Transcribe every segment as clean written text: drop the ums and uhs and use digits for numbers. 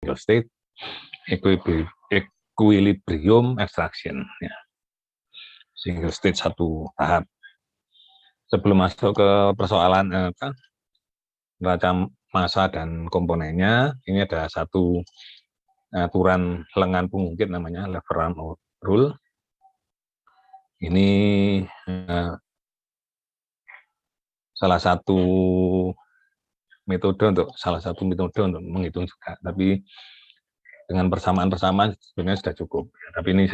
single state equilibrium extraction. Ya. Single state satu tahap. Sebelum masuk ke persoalan neraca massa dan komponennya, ini ada satu aturan lengan pengungkit namanya Laveran rule. Ini salah satu metode untuk menghitung juga, tapi dengan persamaan-persamaan sebenarnya sudah cukup. Tapi ini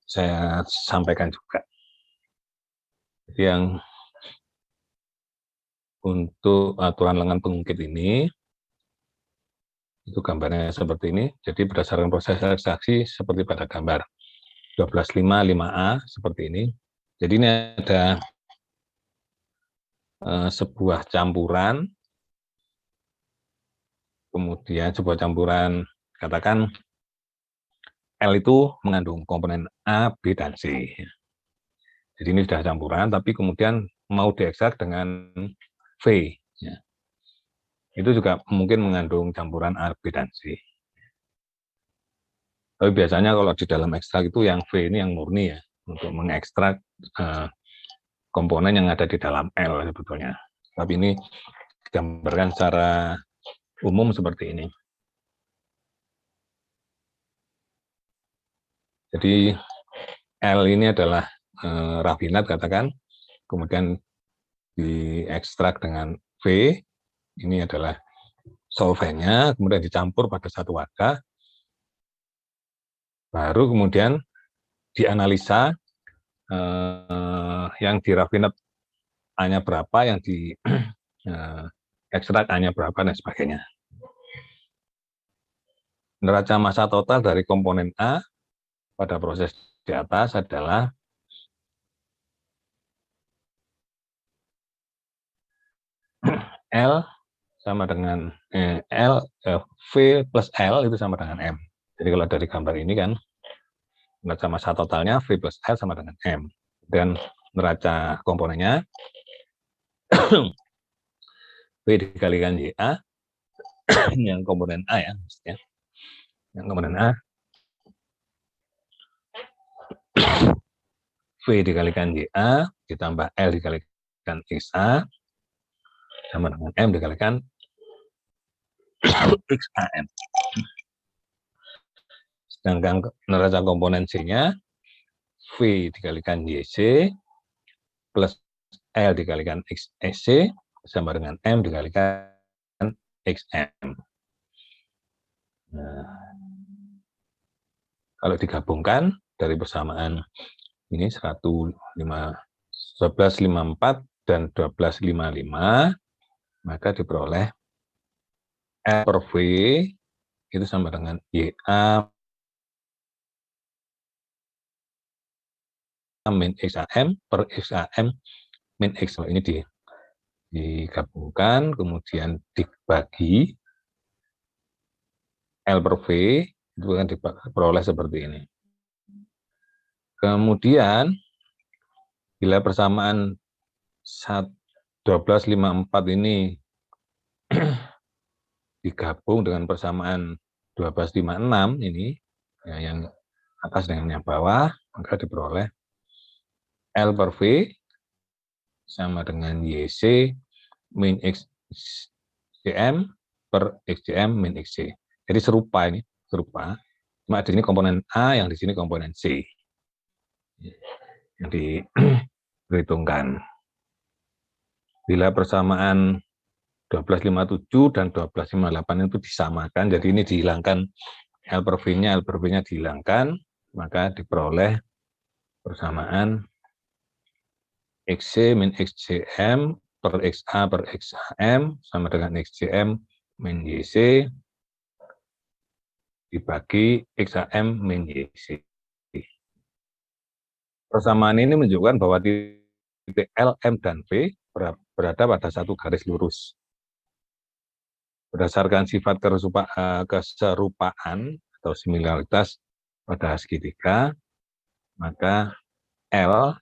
saya sampaikan juga. Jadi yang untuk aturan lengan pengungkit ini, itu gambarnya seperti ini. Jadi berdasarkan proses ekstraksi seperti pada gambar 12.5.5a seperti ini. Jadi ini ada sebuah campuran, kemudian sebuah campuran, katakan L itu mengandung komponen A, B, dan C. Jadi ini sudah campuran, tapi kemudian mau diekstrak dengan V. Ya. Itu juga mungkin mengandung campuran A, B, dan C. Tapi biasanya kalau di dalam ekstrak itu yang V ini yang murni ya, untuk mengekstrak komponen yang ada di dalam L sebetulnya. Tapi ini digambarkan secara umum seperti ini. Jadi L ini adalah rafinat katakan, kemudian diekstrak dengan V, ini adalah solvennya, kemudian dicampur pada satu wadah, baru kemudian dianalisa yang dirafinat A-nya berapa, yang di ekstrak A-nya berapa, dan sebagainya. Neraca massa total dari komponen A pada proses di atas adalah L sama dengan V plus L itu sama dengan M. Jadi kalau dari gambar ini kan, neraca massa totalnya V plus L sama dengan M. Dan neraca komponennya V dikalikan YA, yang komponen A ya, maksudnya. Yang komponen A, V dikalikan YA, ditambah L dikalikan XA, sama dengan M dikalikan XAM. Sedangkan neraca komponen C-nya, V dikalikan YC, plus L dikalikan XC, sama dengan M dikalikan XM. Nah, kalau digabungkan dari persamaan ini 1154 dan 1255, maka diperoleh L per V itu sama dengan YA min XAM per XAM min X. Ini digabungkan, kemudian dibagi L per V, itu akan diperoleh seperti ini. Kemudian, bila persamaan 1254 ini digabung dengan persamaan 1256 ini, ya, yang atas dengan yang bawah, maka diperoleh L per V sama dengan YC min XCM per XCM min XC. Jadi serupa ini, serupa. Cuma di sini komponen A, yang di sini komponen C. Yang diperhitungkan. Bila persamaan 1257 dan 1258 itu disamakan, jadi ini dihilangkan L per V-nya, L per V-nya dihilangkan, maka diperoleh persamaan XC min XCM per XA per XAM sama dengan XCM min YC dibagi XAM min YC. Persamaan ini menunjukkan bahwa titik L, M, dan V berada pada satu garis lurus. Berdasarkan sifat keserupaan atau similaritas pada segitiga, maka L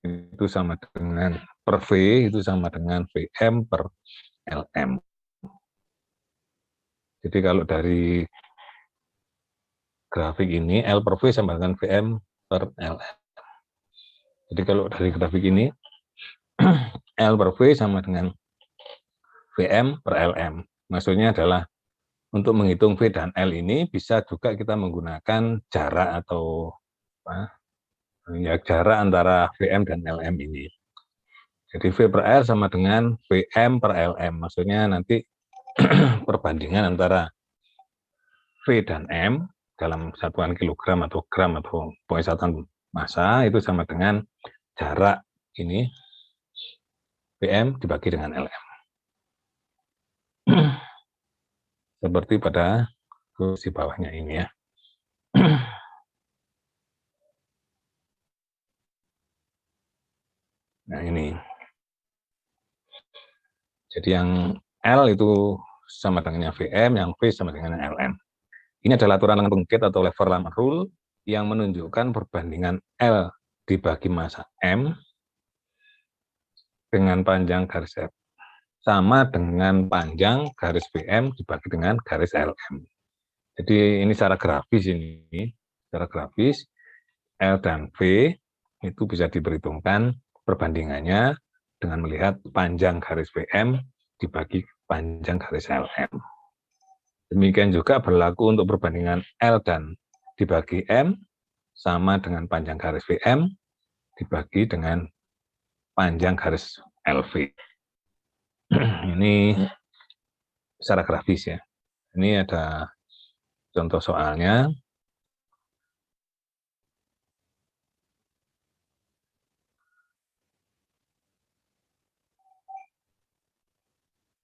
itu sama dengan per V itu sama dengan VM per LM. Jadi kalau dari grafik ini, L per V sama dengan VM per LM. Jadi kalau dari grafik ini, L per V sama dengan VM per LM. Maksudnya adalah untuk menghitung V dan L ini bisa juga kita menggunakan jarak atau ya jarak antara VM dan LM ini. Jadi V per L sama dengan VM per LM. Maksudnya nanti perbandingan antara V dan M dalam satuan kilogram atau gram atau pokoknya satuan massa itu sama dengan jarak ini VM dibagi dengan LM. Seperti pada kursi bawahnya ini ya. Nah ini. Jadi yang L itu sama dengan VM, yang V sama dengan LM. Ini adalah aturan lengan pengungkit atau Leverland Rule yang menunjukkan perbandingan L dibagi massa M dengan panjang garis F sama dengan panjang garis VM dibagi dengan garis LM. Jadi ini secara grafis ini, secara grafis L dan V itu bisa diperhitungkan perbandingannya dengan melihat panjang garis VM dibagi panjang garis LM. Demikian juga berlaku untuk perbandingan L dan dibagi M sama dengan panjang garis VM dibagi dengan panjang garis LV. Ini secara grafis ya. Ini ada contoh soalnya.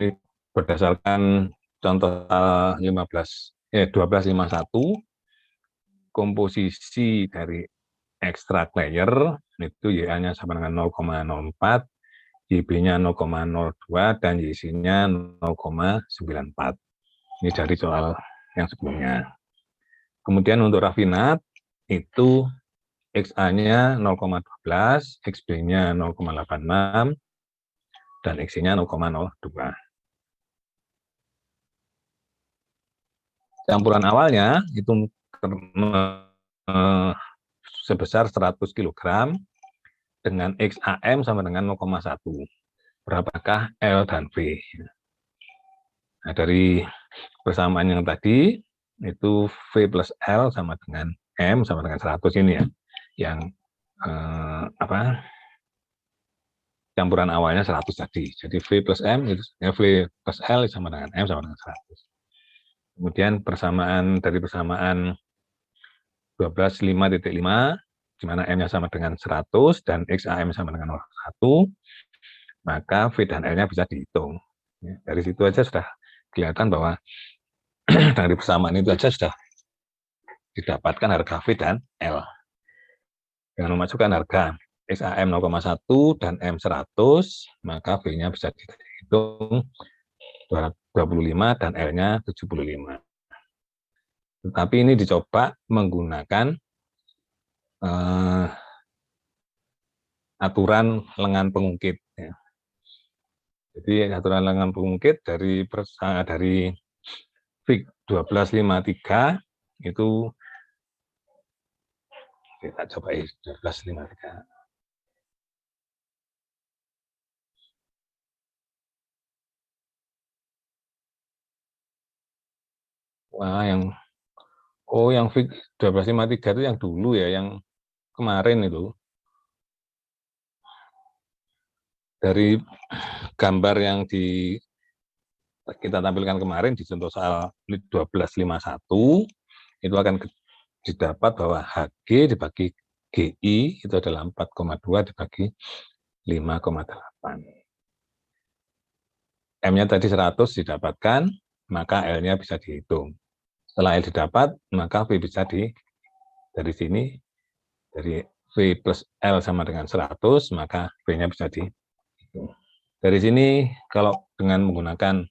Ini berdasarkan contoh 1251, komposisi dari extract layer itu YA-nya sama dengan 0,04, YB-nya 0,02, dan YC-nya 0,94. Ini dari soal yang sebelumnya. Kemudian untuk rafinat, itu XA-nya 0,12, XB-nya 0,86, dan XC-nya 0,02. Campuran awalnya itu sebesar 100 kg dengan XAM sama dengan 0,1. Berapakah L dan V? Nah, dari persamaan yang tadi, itu V plus L sama dengan M sama dengan 100 ini ya. Yang campuran awalnya 100 tadi. Jadi V plus M, itu V plus L sama dengan M sama dengan 100. Kemudian persamaan dari persamaan 12.5.5, di mana M-nya sama dengan 100 dan XAM sama dengan 1, maka V dan L-nya bisa dihitung. Dari situ aja sudah kelihatan bahwa dari persamaan itu aja sudah didapatkan harga V dan L. Dengan memasukkan harga XAM 0,1 dan M 100, maka V-nya bisa dihitung 25 dan L-nya 75. Tetapi ini dicoba menggunakan aturan lengan pengungkit. Ya. Jadi aturan lengan pengungkit dari FIG 1253 itu kita coba 1253. Wah, yang FIG 1253 itu yang dulu ya, yang kemarin itu. Dari gambar yang kita tampilkan kemarin di contoh soal 1251, itu akan didapat bahwa HG dibagi GI itu adalah 4,2 dibagi 5,8. M-nya tadi 100 didapatkan, maka L-nya bisa dihitung. Setelah L didapat, maka V bisa dari sini, dari V plus L sama dengan 100, maka V-nya bisa dihitung. Dari sini, kalau dengan menggunakan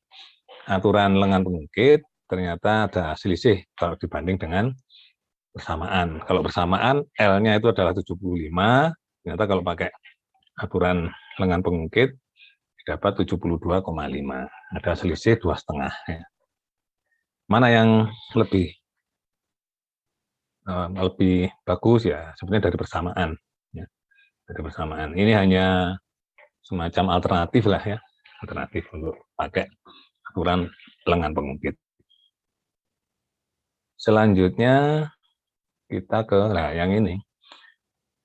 aturan lengan pengungkit, ternyata ada selisih kalau dibanding dengan persamaan. Kalau persamaan, L-nya itu adalah 75, ternyata kalau pakai aturan lengan pengungkit, dapat 72,5. Ada selisih 2,5. Ya. Mana yang lebih bagus ya sebenarnya dari persamaan. Ya, dari persamaan. Ini hanya semacam alternatif lah ya, alternatif untuk pakai aturan lengan pengungkit. Selanjutnya kita ke yang ini,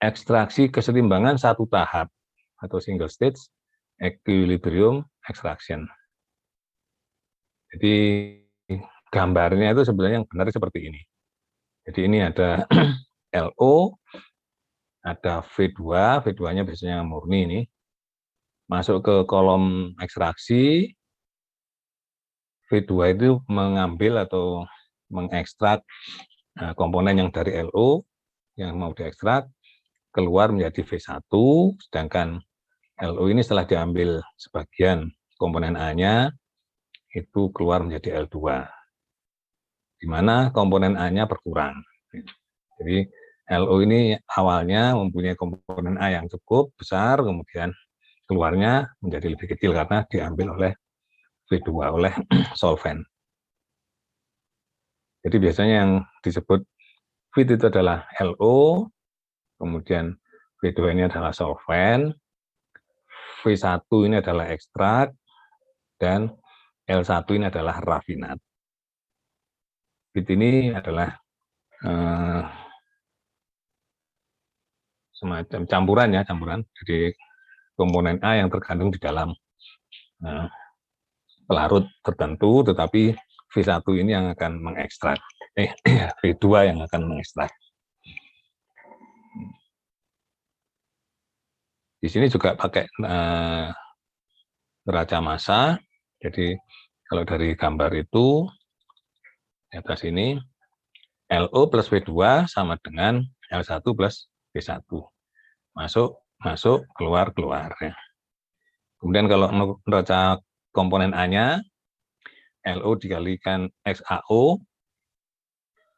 ekstraksi kesetimbangan satu tahap atau single stage equilibrium extraction. Jadi gambarnya itu sebenarnya yang benar seperti ini. Jadi ini ada LO, ada V2, V2-nya biasanya murni ini, masuk ke kolom ekstraksi, V2 itu mengambil atau mengekstrak komponen yang dari LO yang mau diekstrak, keluar menjadi V1, sedangkan LO ini setelah diambil sebagian komponen A-nya, itu keluar menjadi L2, di mana komponen A-nya berkurang. Jadi LO ini awalnya mempunyai komponen A yang cukup besar, kemudian keluarnya menjadi lebih kecil karena diambil oleh V2, oleh solvent. Jadi biasanya yang disebut fit itu adalah LO, kemudian V2 ini adalah solvent, V1 ini adalah ekstrak, dan L1 ini adalah rafinat. Fit ini adalah semacam campuran ya, campuran dari komponen A yang terkandung di dalam pelarut tertentu, tetapi V1 ini yang akan mengekstrak, V2 yang akan mengekstrak. Di sini juga pakai neraca massa. Jadi kalau dari gambar itu di atas ini LO plus V2 sama dengan L1 plus V1. Masuk, masuk, keluar, keluar. Ya. Kemudian kalau neraca komponen A-nya, LO dikalikan XAO,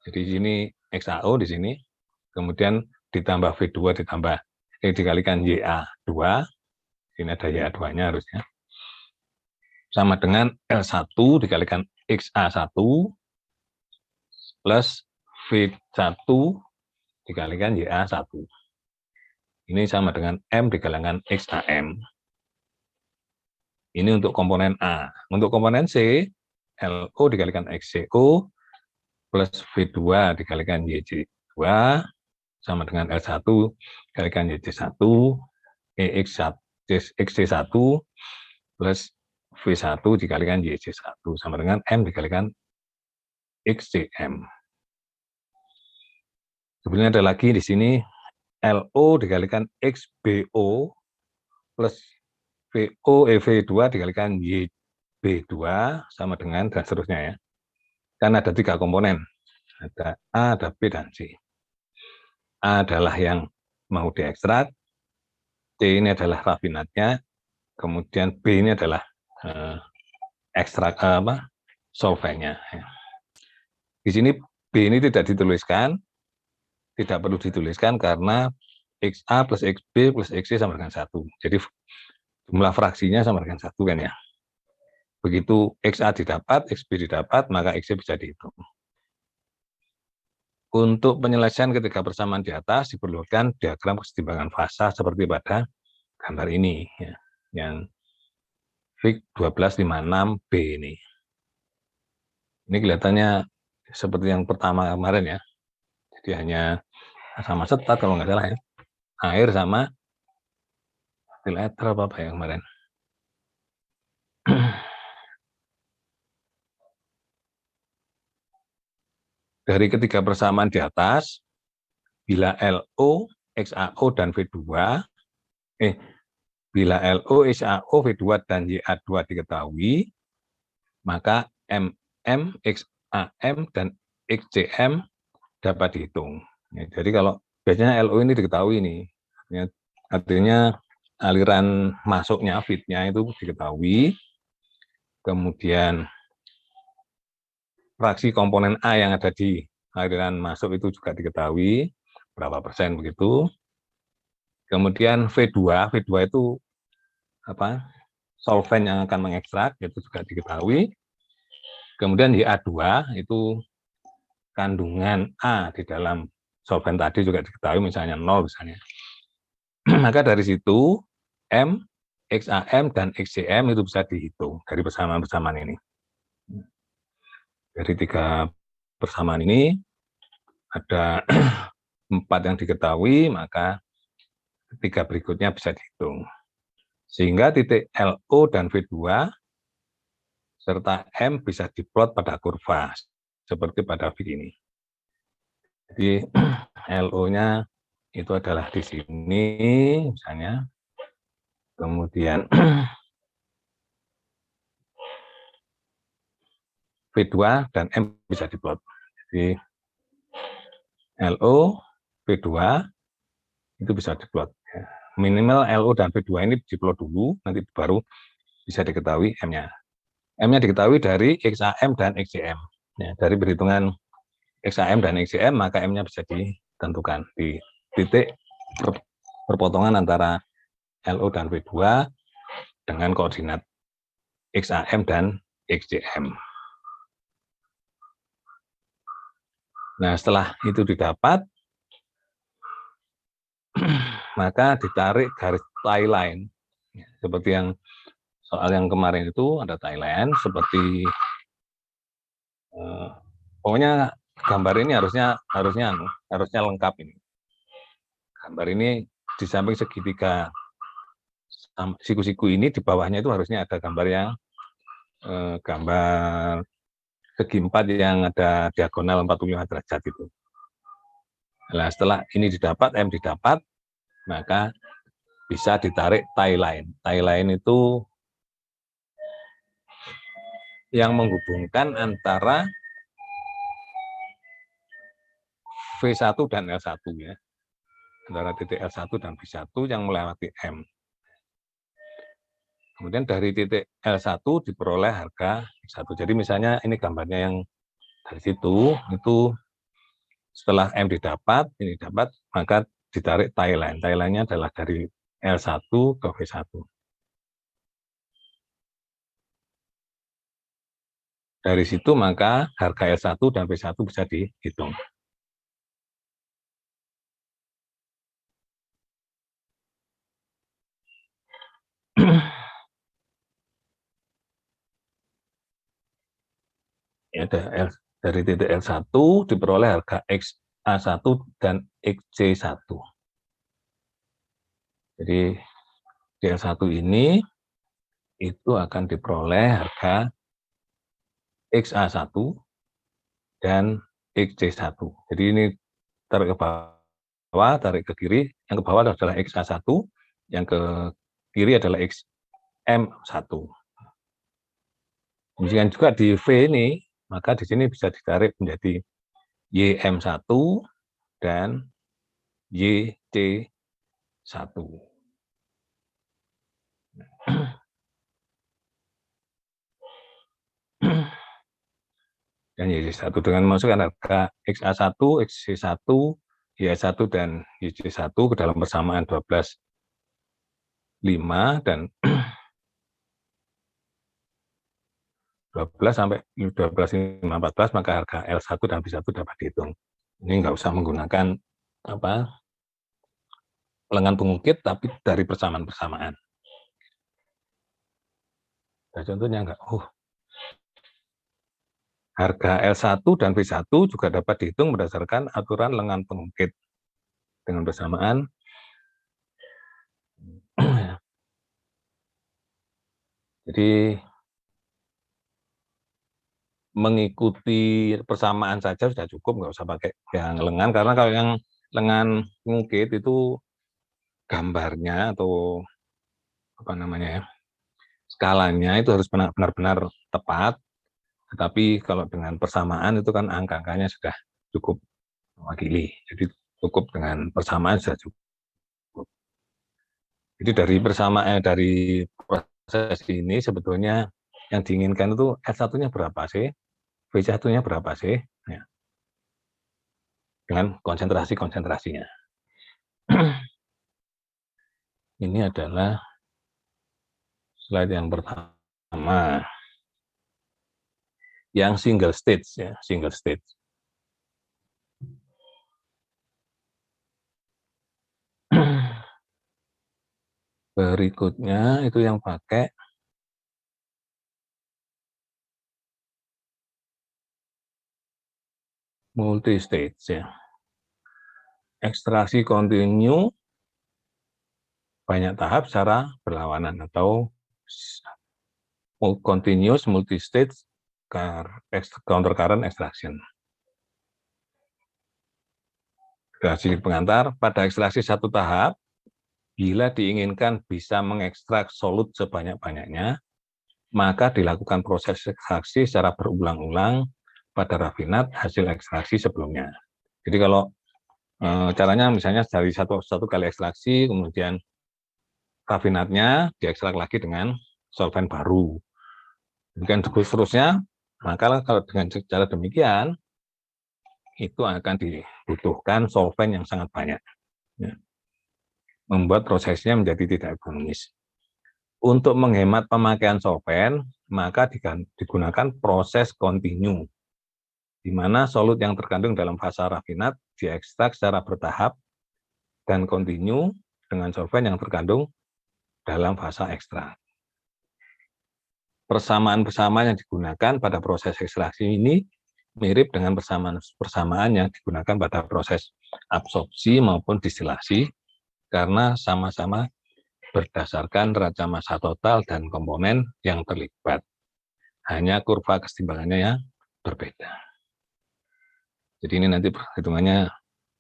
jadi di sini XAO di sini, kemudian ditambah V2 ditambah dikalikan YA2, ini ada YA2-nya harusnya, sama dengan L1 dikalikan XA1 plus V1 dikalikan YA1. Ini sama dengan M dikalikan XAM. Ini untuk komponen A. Untuk komponen C, LO dikalikan XCO plus V2 dikalikan YJ2 sama dengan L1 dikalikan YJ1, XC1 plus V1 dikalikan YJ1 sama dengan M dikalikan XCM. Sebenarnya ada lagi di sini LO dikalikan XBO plus V2 dikalikan YB2 sama dengan dan seterusnya ya. Kan ada 3 komponen. Ada A, ada B, dan C. A adalah yang mau diekstrak, C ini adalah rafinatnya, kemudian B ini adalah ekstrak solventnya. Di sini B ini tidak dituliskan, tidak perlu dituliskan karena XA plus XB plus XC sama dengan 1. Jadi jumlah fraksinya sama dengan 1 kan ya. Begitu XA didapat, XB didapat, maka XC bisa dihitung. Untuk penyelesaian ketiga persamaan di atas diperlukan diagram kesetimbangan fasa seperti pada gambar ini, ya, yang Fig 1256B ini. Ini kelihatannya seperti yang pertama kemarin ya. Jadi hanya sama setat kalau nggak salah ya. Air sama filter apa ya kemarin. Dari ketiga persamaan di atas, bila LO, XAO, dan V2, bila LO, XAO, V2, dan YA2 diketahui, maka MM, XAM, dan XCM dapat dihitung. Ya, jadi kalau biasanya LO ini diketahui nih, artinya aliran masuknya, fitnya itu diketahui, kemudian fraksi komponen A yang ada di aliran masuk itu juga diketahui, berapa persen begitu. Kemudian V2 itu apa? Solvent yang akan mengekstrak, itu juga diketahui. Kemudian YA2 itu kandungan A di dalam solvent tadi juga diketahui misalnya 0 misalnya. Maka dari situ M, XAM, dan XCM itu bisa dihitung dari persamaan-persamaan ini. Dari 3 persamaan ini ada 4 yang diketahui, maka 3 berikutnya bisa dihitung. Sehingga titik LO dan V2 serta M bisa diplot pada kurva, seperti pada V ini. Jadi LO-nya itu adalah di sini, misalnya. Kemudian V2 dan M bisa diplot. Jadi LO, V2 itu bisa diplot. Minimal LO dan V2 ini diplot dulu, nanti baru bisa diketahui M-nya. M-nya diketahui dari XAM dan XCM. Ya, dari perhitungan XAM dan XCM, maka M-nya bisa ditentukan di titik perpotongan antara LO dan V2 dengan koordinat XAM dan XCM. Nah, setelah itu didapat, maka ditarik garis tie line. Seperti yang soal yang kemarin itu ada tie line, seperti pokoknya gambar ini harusnya lengkap ini. Gambar ini di samping segitiga siku-siku ini, di bawahnya itu harusnya ada gambar yang gambar segi 4 yang ada diagonal 45 derajat itu. Nah, setelah ini didapat, M didapat, maka bisa ditarik tie line. Tie line itu yang menghubungkan antara V1 dan L1 ya. Antara titik L1 dan V1 yang melewati M. Kemudian dari titik L1 diperoleh harga X1. Jadi misalnya ini gambarnya yang dari situ, itu setelah M didapat, ini dapat, maka ditarik tie line. Tie line-nya adalah dari L1 ke V1. Dari situ maka harga L1 dan V1 bisa dihitung. Ya, dari titik L1 diperoleh harga XA1 dan XC1. Jadi di L1 ini itu akan diperoleh harga XA1 dan XC1. Jadi ini tarik ke bawah, tarik ke kiri, yang ke bawah adalah XA1, yang ke kiri adalah XM1. Demikian juga di V ini, maka di sini bisa ditarik menjadi YM1 dan YC1. Dan YC1 dengan memasukkan harga XA1, XC1, Y1 dan YC1 ke dalam persamaan 12, 5 dan 12 sampai 12, 5, 14, maka harga L1 dan V1 dapat dihitung. Ini nggak usah menggunakan lengan pengukit, tapi dari persamaan-persamaan. Nah, contohnya enggak. Harga L1 dan V1 juga dapat dihitung berdasarkan aturan lengan pengukit dengan persamaan jadi mengikuti persamaan saja sudah cukup, nggak usah pakai yang lengan, karena kalau yang lengan pengukit itu gambarnya atau skalanya itu harus benar-benar tepat, tetapi kalau dengan persamaan itu kan angka-angkanya sudah cukup mewakili, jadi cukup dengan persamaan sudah cukup. Jadi dari proses ini sebetulnya yang diinginkan itu S1-nya berapa sih, V1-nya berapa sih, ya. Dengan konsentrasinya. Ini adalah slide yang pertama. yang single stage ya, single stage. Berikutnya itu yang pakai multi stage ya. Ekstraksi kontinu banyak tahap secara berlawanan atau continuous multi stage counter current extraction. Ekstraksi pengantar pada ekstraksi satu tahap, bila diinginkan bisa mengekstrak solut sebanyak-banyaknya, maka dilakukan proses ekstraksi secara berulang-ulang pada rafinat hasil ekstraksi sebelumnya. Jadi kalau caranya misalnya dari satu kali ekstraksi, kemudian rafinatnya diekstrak lagi dengan solvent baru. Demikian seterusnya, maka kalau dengan cara demikian, itu akan dibutuhkan solvent yang sangat banyak. Ya. Membuat prosesnya menjadi tidak ekonomis. Untuk menghemat pemakaian solvent, maka digunakan proses kontinu, di mana solut yang terkandung dalam fase rafinat diekstrak secara bertahap dan kontinu dengan solvent yang terkandung dalam fase ekstrak. Persamaan-persamaan yang digunakan pada proses ekstraksi ini mirip dengan persamaan yang digunakan pada proses absorpsi maupun distilasi, karena sama-sama berdasarkan neraca massa total dan komponen yang terlibat. Hanya kurva kesetimbangannya yang berbeda. Jadi ini nanti perhitungannya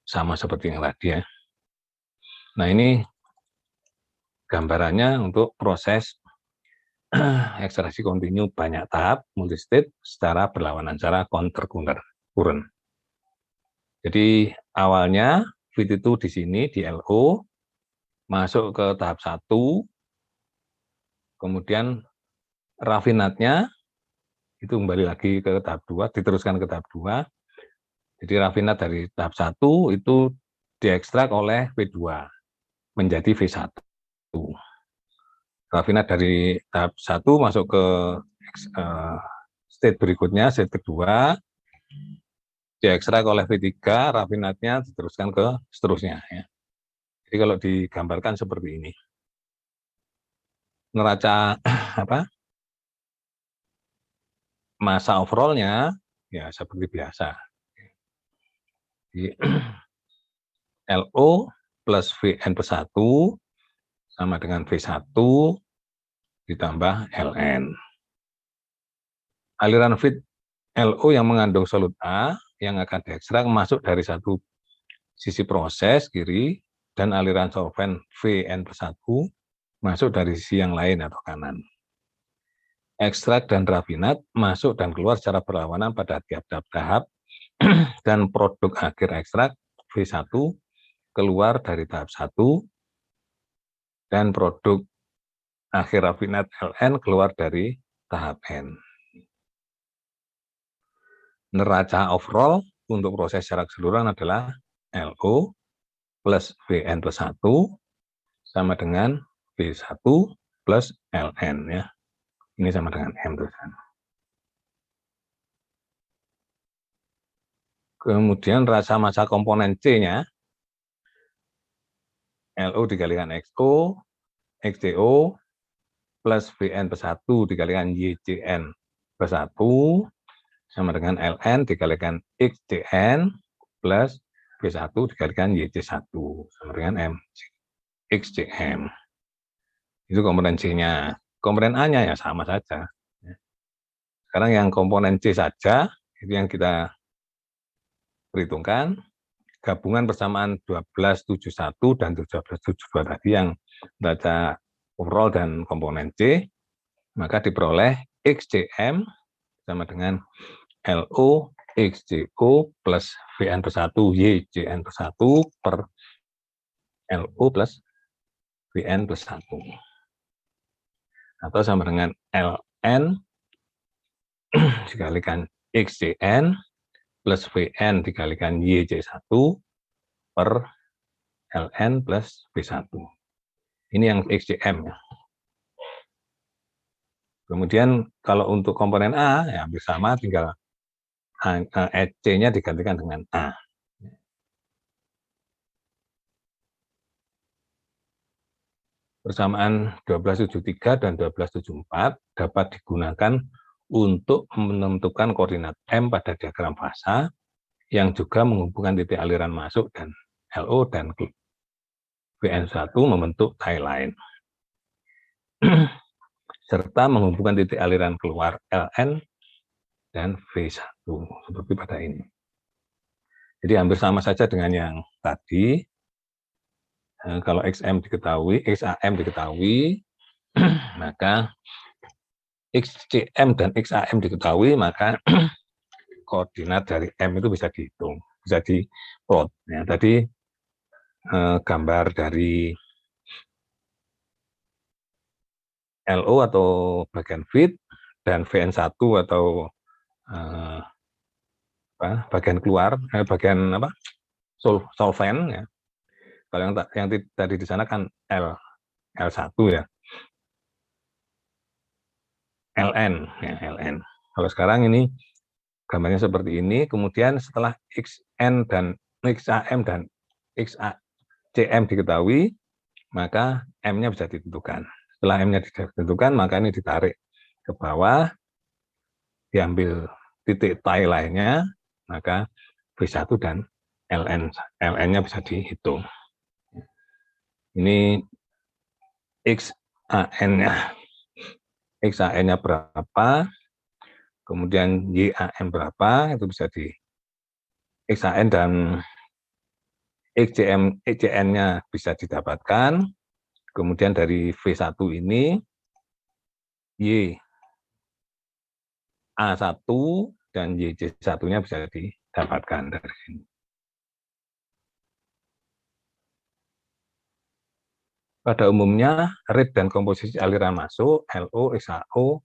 sama seperti yang tadi ya. Nah ini gambarannya untuk proses ekstraksi kontinu banyak tahap multistate secara berlawanan, secara counter current. Jadi awalnya fit itu di sini di LO masuk ke tahap 1, kemudian rafinatnya itu kembali lagi ke tahap 2, diteruskan ke tahap 2. Jadi rafinat dari tahap 1 itu diekstrak oleh V2 menjadi V1. Rafinat dari tahap 1 masuk ke state berikutnya, state kedua, diekstrak oleh V3, rafinatnya diteruskan ke seterusnya. Ya. Jadi kalau digambarkan seperti ini. Neraca massa overall-nya ya seperti biasa. Jadi, LO plus Vn plus 1 sama dengan V1 ditambah Ln. Aliran feed LO yang mengandung solut A yang akan diekstrak masuk dari satu sisi proses kiri, dan aliran solvent Vn plus 1 masuk dari sisi yang lain atau kanan. Ekstrak dan rafinat masuk dan keluar secara berlawanan pada tiap-tiap tahap, dan produk akhir ekstrak V1 keluar dari tahap 1, dan produk akhir rafinat Ln keluar dari tahap N. Neraca overall untuk proses secara keseluruhan adalah LO plus Vn plus 1 sama dengan V1 plus Ln ya. Ini sama dengan M tulisan. Kemudian neraca massa komponen C-nya LO dikalikan XO, XCO plus Vn plus 1 dikalikan YCN plus 1 sama dengan Ln dikalikan XCN plus V1 dikalikan YC1 sama dengan M XCM. Itu komponen C-nya. Komponen A-nya ya sama saja. Sekarang yang komponen C saja, itu yang kita perhitungkan. Gabungan persamaan 1271 dan 1372 tadi yang neraca overall dan komponen C, maka diperoleh XCM sama dengan LO XCO plus Vn plus 1 YCN plus 1 per LO plus Vn plus 1. Atau sama dengan Ln dikalikan XCN plus Vn dikalikan YC1 per Ln plus V1. Ini yang XCM ya. Kemudian kalau untuk komponen A, ya hampir sama, tinggal C-nya digantikan dengan A. Persamaan 1273 dan 1274 dapat digunakan untuk menentukan koordinat M pada diagram fasa yang juga menghubungkan titik aliran masuk dan LO dan VN1 membentuk tie line. Serta menghubungkan titik aliran keluar LN dan V1 seperti pada ini. Jadi hampir sama saja dengan yang tadi. Kalau XM diketahui, XAM diketahui, maka XCM dan XAM diketahui, maka koordinat dari M itu bisa dihitung, bisa diplot. Ya, tadi gambar dari LO atau bagian feed dan VN1 atau bagian keluar, bagian apa, solvent. Ya. Kalau yang tadi di sana kan L1 ya, LN, ya, LN. Kalau sekarang ini gambarnya seperti ini, kemudian setelah XN dan XAM dan XACM diketahui, maka M-nya bisa ditentukan. Setelah M-nya ditentukan, maka ini ditarik ke bawah, diambil titik tie lainnya, maka V1 dan LN-nya bisa dihitung. Ini XAN-nya. XAN-nya berapa, kemudian YAM berapa, itu bisa di XAN dan XCN-nya bisa didapatkan. Kemudian dari V1 ini, Y A1 dan YC1-nya bisa didapatkan dari sini. Pada umumnya, rate dan komposisi aliran masuk, LO, XAO,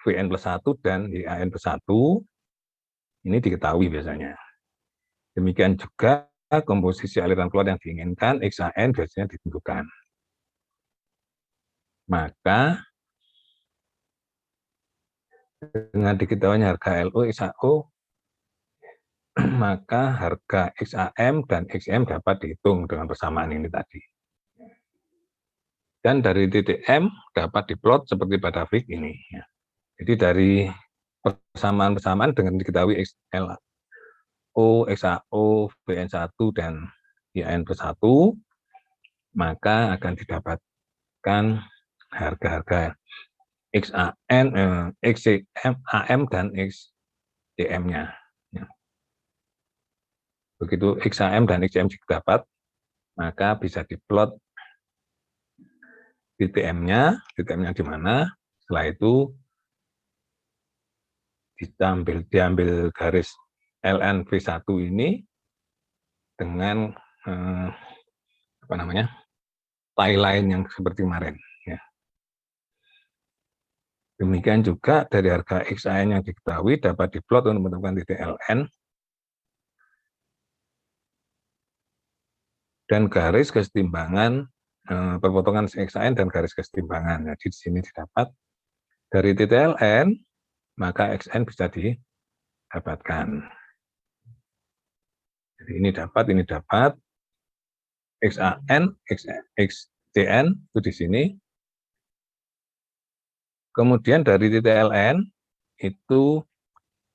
VN plus 1 dan YAN plus 1, ini diketahui biasanya. Demikian juga komposisi aliran keluar yang diinginkan, XAN biasanya ditentukan. Maka, dengan diketahuinya harga LO, XAO, maka harga XAM dan XM dapat dihitung dengan persamaan ini tadi. Dan dari titik M dapat diplot seperti pada fig ini. Jadi dari persamaan-persamaan dengan diketahui XLO, XAO, VN1, dan YN plus 1, maka akan didapatkan harga-harga XAN, XCM, AM, dan XCM-nya. Begitu XAM dan XCM didapat, maka bisa diplot titik M-nya di mana. Setelah itu diambil garis LN V1 ini dengan tie line yang seperti kemarin. Ya. Demikian juga dari harga XAN yang diketahui dapat diplot untuk menentukan titik LN dan garis kesetimbangan perpotongan XAN dan garis kesetimbangan. Jadi di sini didapat dari titik LN, maka XN bisa didapatkan. Jadi ini dapat XAN, XCN itu di sini. Kemudian dari titik LN itu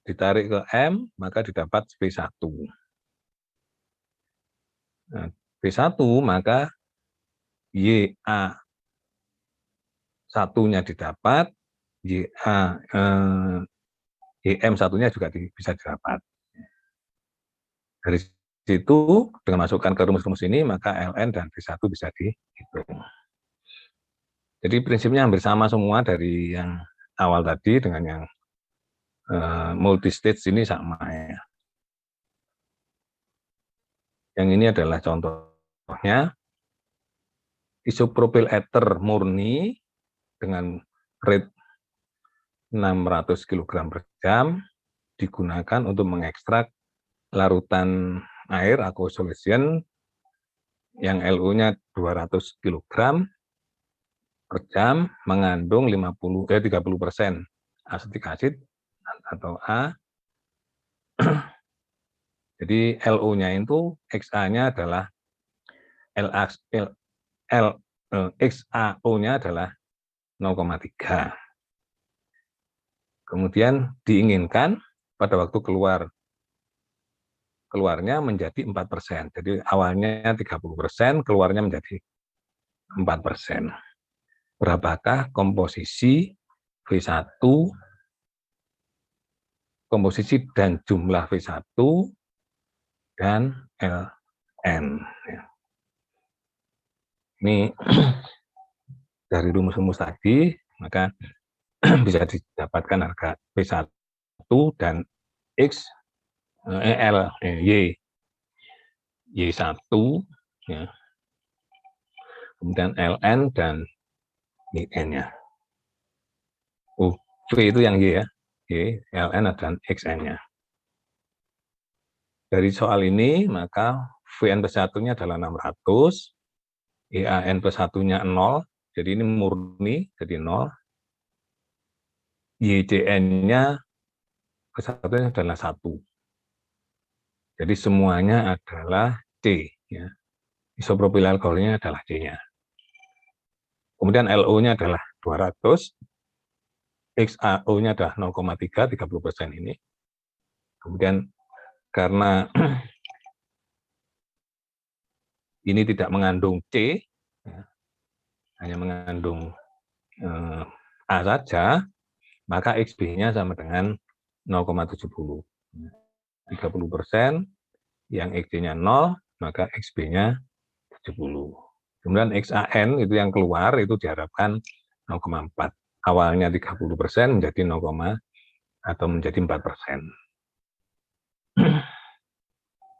ditarik ke M, maka didapat V1. Nah, V1 maka YA satunya didapat, YM satunya juga bisa didapat. Dari situ dengan masukkan ke rumus-rumus ini maka LN dan V1 bisa dihitung. Jadi prinsipnya hampir sama semua dari yang awal tadi dengan yang multi-stage ini sama ya. Yang ini adalah contohnya isopropyl ether murni dengan rate 600 kg per jam digunakan untuk mengekstrak larutan air aqueous solution yang LO-nya 200 kg per jam mengandung 30% asetik asid atau A. Jadi LO-nya itu XA-nya adalah XAO-nya adalah 0,3. Kemudian diinginkan pada waktu keluarnya menjadi 4%. Jadi awalnya 30%, keluarnya menjadi 4%. Berapakah komposisi V1, komposisi dan jumlah V1 dan Ln. Ini dari rumus-rumus tadi, maka bisa didapatkan harga V1 dan X, Y1, ya. Kemudian Ln dan yn-nya. V itu yang Y ya, Y, Ln dan Xn-nya. Dari soal ini, maka Vn plus 1-nya adalah 600, EAN plus 1-nya 0, jadi ini murni, jadi 0. YDN-nya plus 1-nya adalah 1. Jadi semuanya adalah C. Ya. Isopropil alkoholnya adalah C-nya. Kemudian LO-nya adalah 200, XAO-nya adalah 0,3, 30% ini. Kemudian karena ini tidak mengandung C, ya, hanya mengandung A saja, maka XB-nya sama dengan 0,70. 30%, yang XB-nya 0, maka XB-nya 70. Kemudian XAN itu yang keluar, itu diharapkan 0,4. Awalnya 30% menjadi 0, atau menjadi 4%.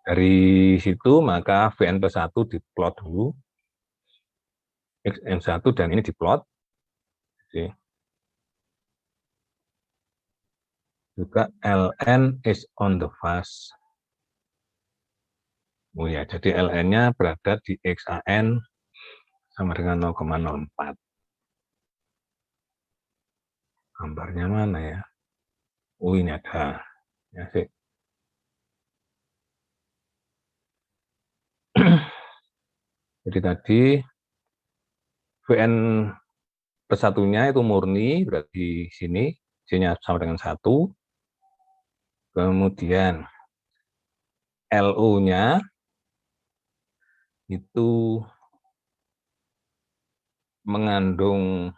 Dari situ maka Vn plus 1 diplot dulu, Xn1 dan ini diplot. Oke. Juga Ln is on the fast. Oh ya, jadi Ln-nya berada di XAN sama dengan 0,04. Gambarnya mana ya? Oh ini ada. Ya, sih. Jadi tadi Vn plus 1-nya itu murni, berarti di sini C-nya sama dengan 1. Kemudian LO-nya itu mengandung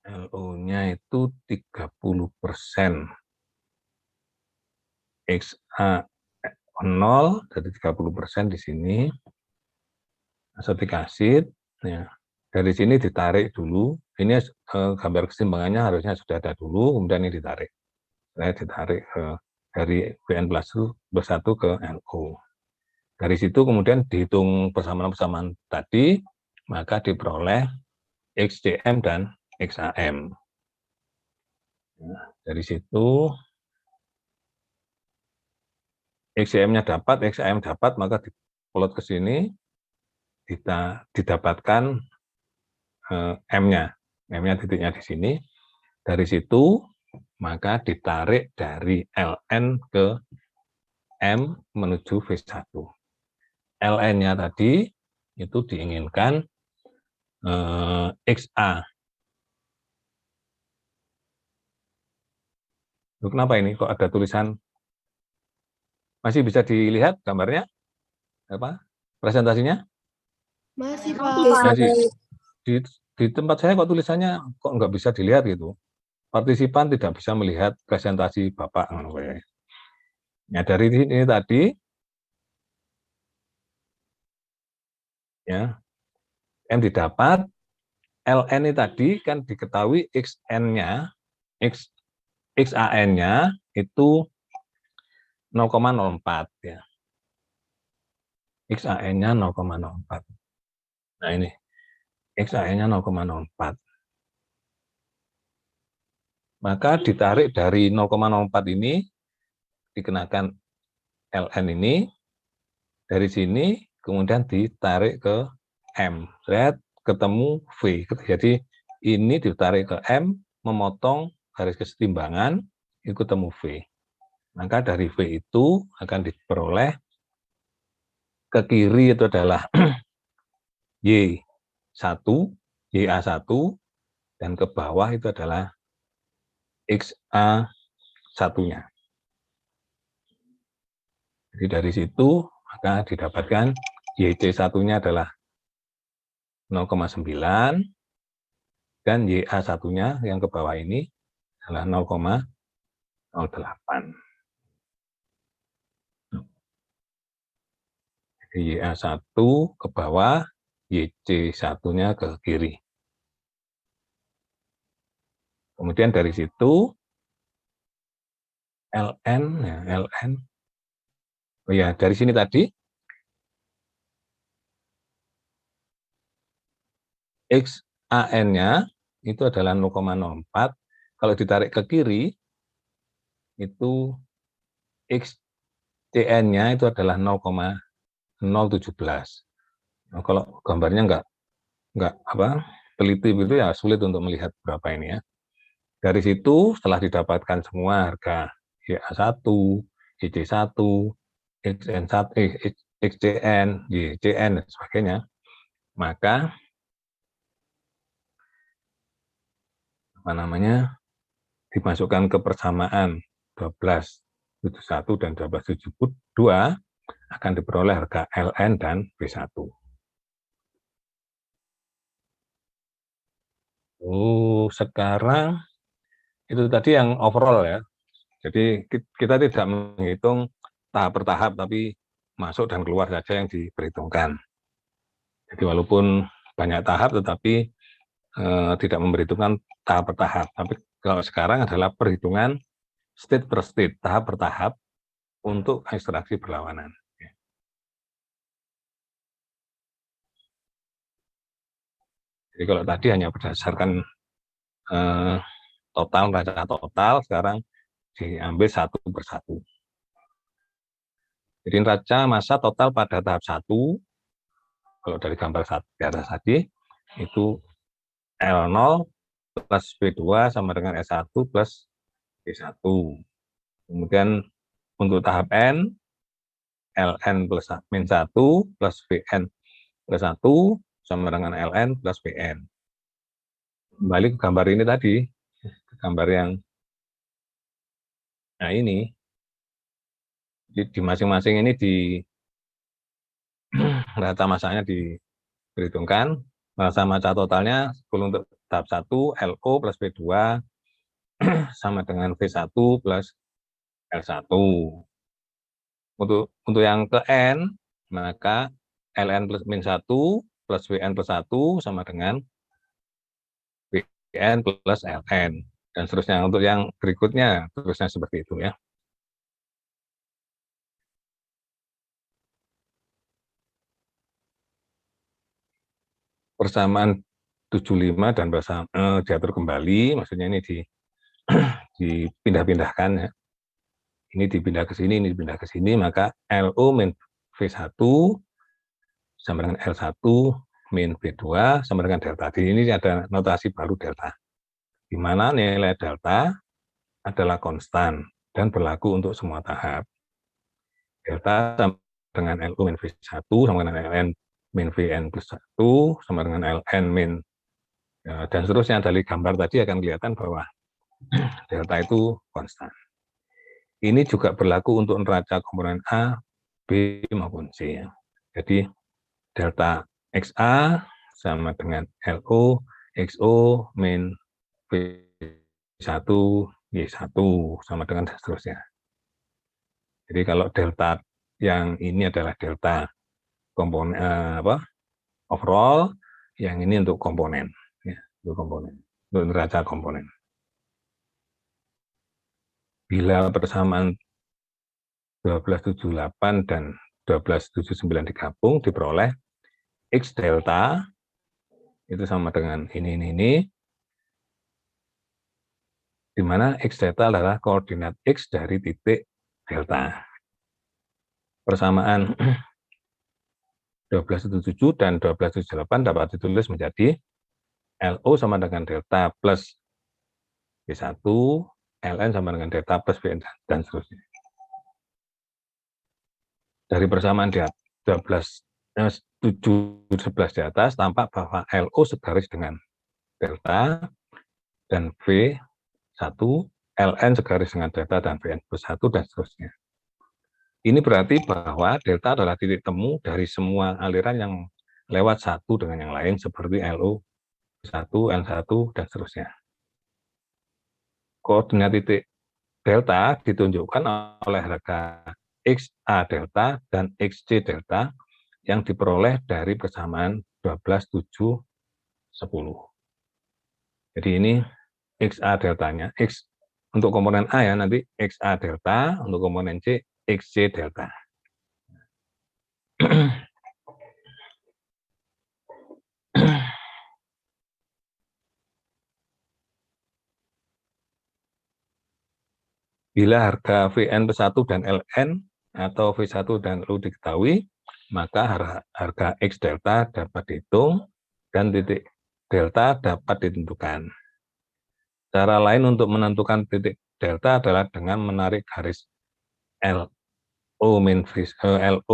LO-nya itu 30%. XA 0, jadi 30% di sini. Asetik asid, ya. Dari sini ditarik dulu. Ini gambar keseimbangannya harusnya sudah ada dulu, kemudian ini ditarik. Saya ditarik dari Vn plus 1 ke LO. Dari situ kemudian dihitung persamaan-persamaan tadi, maka diperoleh XCM dan XAM. Nah, dari situ XCM-nya dapat, XAM dapat, maka diplot ke sini, kita didapatkan M-nya. M-nya titiknya di sini. Dari situ, maka ditarik dari Ln ke M menuju V1. Ln-nya tadi itu diinginkan XA. Kenapa ini kok ada tulisan? Masih bisa dilihat gambarnya? Apa? Presentasinya? Masih, Pak. Masih. Di tempat saya kok tulisannya kok nggak bisa dilihat gitu. Partisipan tidak bisa melihat presentasi Bapak. Ya, dari ini tadi, ya, M didapat, Ln ini tadi kan diketahui Xn-nya, XAN-nya itu 0,04 ya. XAN-nya 0,04. Nah ini, XAN-nya 0,04. Maka ditarik dari 0,04 ini, dikenakan Ln ini, dari sini kemudian ditarik ke M. Lihat, ketemu V. Jadi ini ditarik ke M, memotong garis kesetimbangan, itu ketemu V. Maka dari V itu akan diperoleh ke kiri itu adalah Y1, YA1, dan ke bawah itu adalah XA1-nya. Jadi dari situ maka didapatkan YC1-nya adalah 0,9 dan YA1-nya yang ke bawah ini adalah 0,08. YA1 ke bawah, YC1-nya ke kiri. Kemudian dari situ LN, ya, LN. Oh ya, dari sini tadi XAN-nya itu adalah 0,04. Kalau ditarik ke kiri, itu XCN-nya itu adalah 0,017. Nah, kalau gambarnya nggak teliti itu ya sulit untuk melihat berapa ini ya. Dari situ setelah didapatkan semua harga YA1, YC1, XN1, XCN, YCN dan sebagainya, maka dimasukkan ke persamaan 1271 dan 1272 akan diperoleh harga LN dan B1. Sekarang itu tadi yang overall ya. Jadi kita tidak menghitung tahap per tahap, tapi masuk dan keluar saja yang diperhitungkan. Jadi walaupun banyak tahap, tetapi tidak memperhitungkan tahap per tahap. Tapi kalau sekarang adalah perhitungan state per state, tahap per tahap untuk ekstraksi berlawanan. Jadi kalau tadi hanya berdasarkan total, neraca total, sekarang diambil satu persatu. Jadi neraca massa total pada tahap 1, kalau dari gambar di atas tadi, itu L0 plus B2 sama dengan S1 plus B1. Kemudian untuk tahap N, Ln plus min 1 plus Vn plus 1 sama dengan Ln plus Vn. Kembali ke gambar ini tadi, gambar yang nah ini, di masing-masing ini di neraca massanya diperhitungkan, neraca massa totalnya untuk tahap 1 LO plus B2 sama dengan V1 plus L1. Untuk yang ke N, maka Ln plus min 1 plus Vn plus 1 sama dengan Vn plus Ln. Dan seterusnya. Untuk yang berikutnya, terusnya seperti itu ya. Persamaan 75 dan diatur kembali, maksudnya ini dipindah-pindahkan ya. Ini dipindah ke sini, ini dipindah ke sini, maka LO min V1 sama dengan L1 min V2 sama dengan delta. Di ini ada notasi baru delta, di mana nilai delta adalah konstan dan berlaku untuk semua tahap. Delta sama dengan LO min V1 sama dengan Ln min Vn plus 1 sama dengan Ln min ya, dan seterusnya. Dari gambar tadi akan kelihatan bahwa delta itu konstan. Ini juga berlaku untuk neraca komponen A, B maupun C. Jadi delta XA sama dengan LO, XO min V1, Y1 sama dengan seterusnya. Jadi kalau delta yang ini adalah delta komponen overall, yang ini untuk komponen, ya, untuk neraca komponen. Bila persamaan 1278 dan 1279 digabung, diperoleh X delta, itu sama dengan ini, di mana X delta adalah koordinat X dari titik delta. Persamaan 1277 dan 1278 dapat ditulis menjadi LO sama dengan delta plus V1, LN sama dengan delta plus Vn, dan seterusnya. Dari persamaan di 7, 11 di atas, tampak bahwa LO segaris dengan delta dan V1, LN segaris dengan delta dan Vn plus 1, dan seterusnya. Ini berarti bahwa delta adalah titik temu dari semua aliran yang lewat satu dengan yang lain, seperti LO, 1, N1, dan seterusnya. Koordinat titik delta ditunjukkan oleh harga XA delta dan XC delta yang diperoleh dari persamaan 12, 7, 10. Jadi ini XA deltanya. X untuk komponen A ya, nanti XA delta, untuk komponen C, XC delta. Bila harga Vn plus 1 dan Ln atau V1 dan LU diketahui, maka harga X delta dapat dihitung dan titik delta dapat ditentukan. Cara lain untuk menentukan titik delta adalah dengan menarik garis LO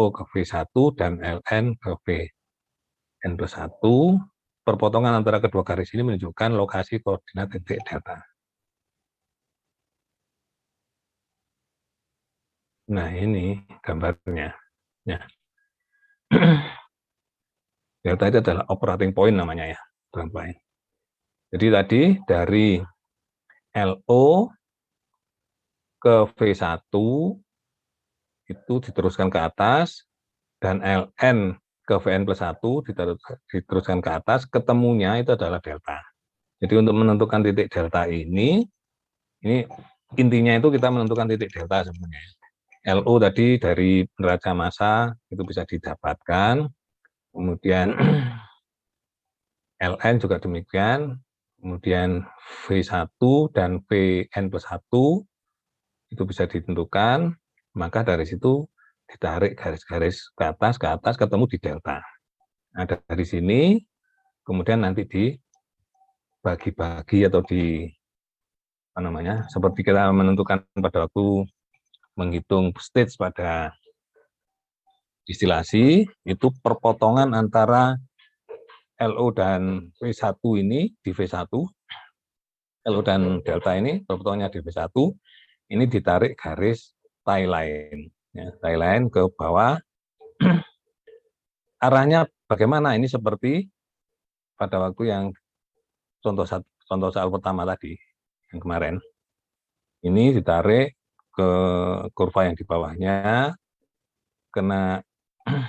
ke V1 dan Ln ke Vn plus 1. Perpotongan antara kedua garis ini menunjukkan lokasi koordinat titik delta. Nah, ini gambarnya. Ya. Delta itu adalah operating point namanya ya. Jadi tadi dari LO ke V1 itu diteruskan ke atas, dan LN ke Vn plus 1 diteruskan ke atas, ketemunya itu adalah delta. Jadi untuk menentukan titik delta ini intinya itu kita menentukan titik delta sebenarnya. LO tadi dari neraca massa itu bisa didapatkan, kemudian LN juga demikian, kemudian V1 dan Vn plus 1 itu bisa ditentukan, maka dari situ ditarik garis-garis ke atas, ketemu di delta. Nah, dari sini, kemudian nanti dibagi-bagi atau seperti kita menentukan pada waktu menghitung stage pada distilasi, itu perpotongan antara LO dan V1 ini di V1, LO dan delta ini perpotongannya di V1, ini ditarik garis tie line. Ya, tie line ke bawah. Arahnya bagaimana? Ini seperti pada waktu yang contoh soal pertama tadi, yang kemarin. Ini ditarik ke kurva yang di bawahnya, kena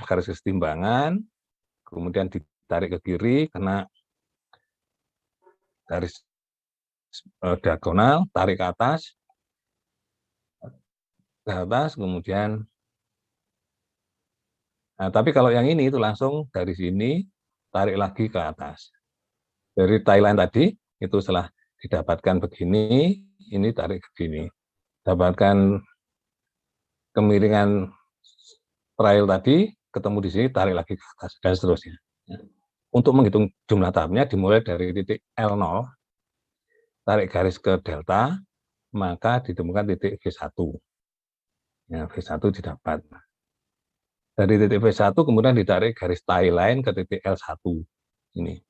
garis kesetimbangan, kemudian ditarik ke kiri, kena garis diagonal, tarik ke atas, kemudian. Nah, tapi kalau yang ini itu langsung dari sini tarik lagi ke atas. Dari Thailand tadi itu setelah didapatkan begini, ini tarik ke sini. Dapatkan kemiringan trail tadi, ketemu di sini, tarik lagi ke atas, dan seterusnya. Untuk menghitung jumlah tahapnya dimulai dari titik L0, tarik garis ke delta, maka ditemukan titik V1. Ya, V1 didapat. Dari titik V1 kemudian ditarik garis tie line ke titik L1. Ini.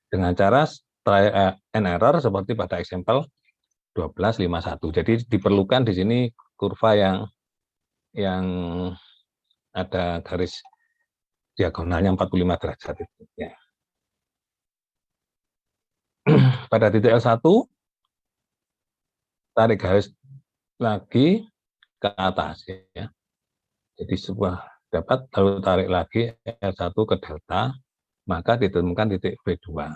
Dengan cara try and error seperti pada example 1251. Jadi diperlukan di sini kurva yang ada garis diagonalnya 45 derajat itu. Ya. Pada titik L1, tarik garis lagi ke atas. Ya. Jadi sebuah dapat, lalu tarik lagi L1 ke delta, maka ditemukan titik V2.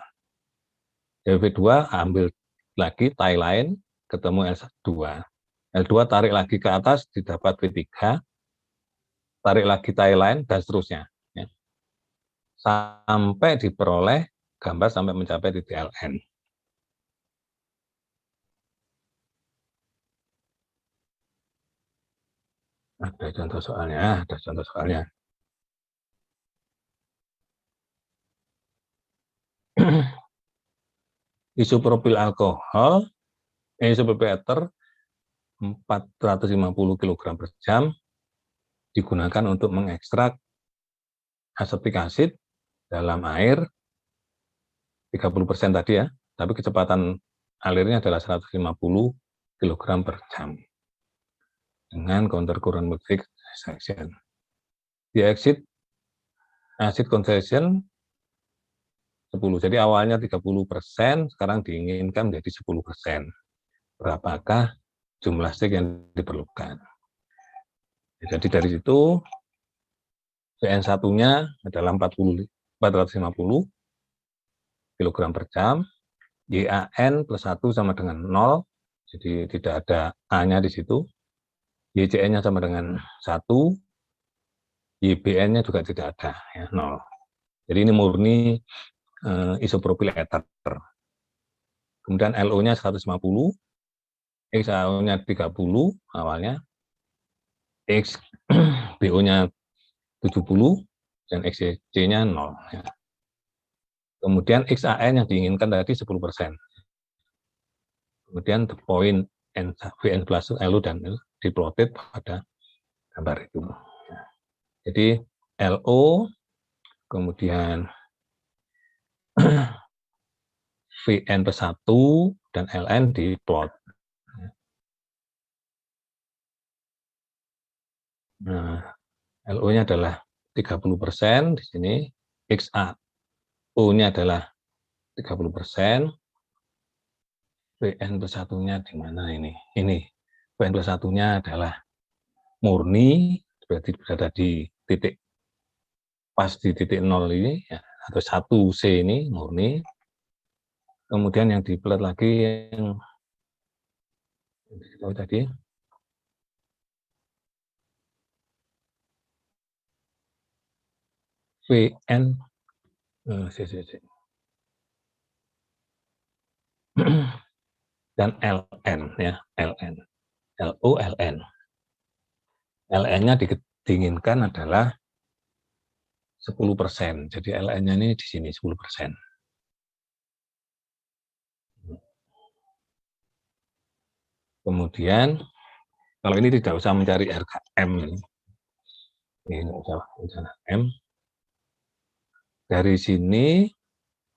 Dari V2 ambil lagi tie line, ketemu L2. L2 tarik lagi ke atas, didapat V3, tarik lagi tie line, dan seterusnya. Ya. Sampai diperoleh gambar sampai mencapai titik LN. Ada contoh soalnya, isopropil alkohol, isopropil ether 450 kg per jam digunakan untuk mengekstrak asetik asid dalam air 30% tadi ya, tapi kecepatan alirnya adalah 150 kg per jam dengan counter current mixing section. Di exit acid concentration 10. Jadi awalnya 30%, sekarang diinginkan menjadi 10%. Berapakah jumlah stik yang diperlukan? Jadi dari situ VN1-nya adalah 450 kg per jam, YAN plus 1 sama dengan 0, jadi tidak ada A-nya di situ, YCN-nya sama dengan 1, YBN-nya juga tidak ada, ya, 0. Jadi ini murni isopropil ether. Kemudian LO-nya 150, XAO-nya 30 awalnya, XBO-nya 70, dan XC-nya 0. Ya. Kemudian XAN yang diinginkan tadi 10%. Kemudian the point VN plus LO dan L diplotted pada gambar itu. Jadi LO, kemudian VN plus 1, dan LN diplot. Nah, LO-nya adalah 30% di sini, XAO-nya adalah 30%, VN plus 1-nya di mana ini? Ini, VN plus 1-nya adalah murni, berarti berada di titik, pas di titik 0 ini, ya, atau 1C ini murni. Kemudian yang diplot lagi yang tadi, VN, dan LN, ya, LN, LO, LN. LN-nya diinginkan adalah 10%, jadi LN-nya ini di sini 10%. Kemudian, kalau ini tidak usah mencari RKM, ini tidak usah M. Dari sini,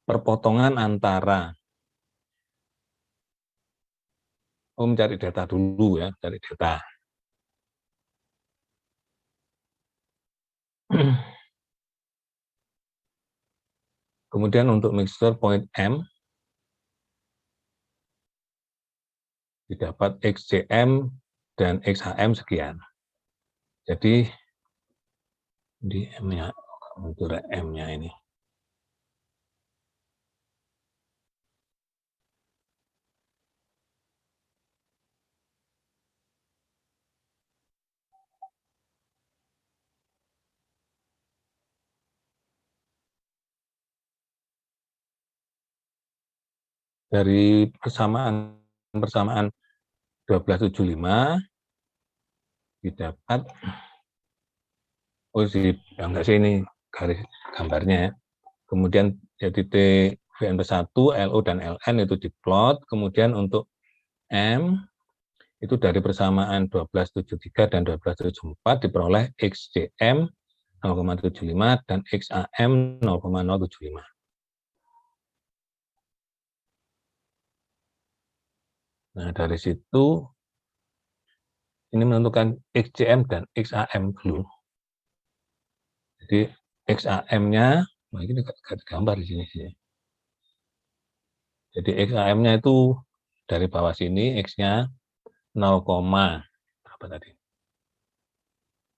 perpotongan antara, mencari data dulu ya, cari data. Kemudian untuk mixture point M, didapat XCM dan XHM sekian. Jadi, di M-nya, untuk M-nya ini. Dari persamaan 1275 didapat, enggak sih ini garis gambarnya ya. Kemudian ya titik VN+1, LO dan LN itu diplot, kemudian untuk M itu dari persamaan 1273 dan 1274 diperoleh XCM 0,75 dan XAM 0,075. Nah, dari situ ini menentukan XCM dan XAM dulu. Jadi XAM-nya, nah ini gambar di sini. Jadi XAM-nya itu dari bawah sini, X-nya 0, berapa tadi?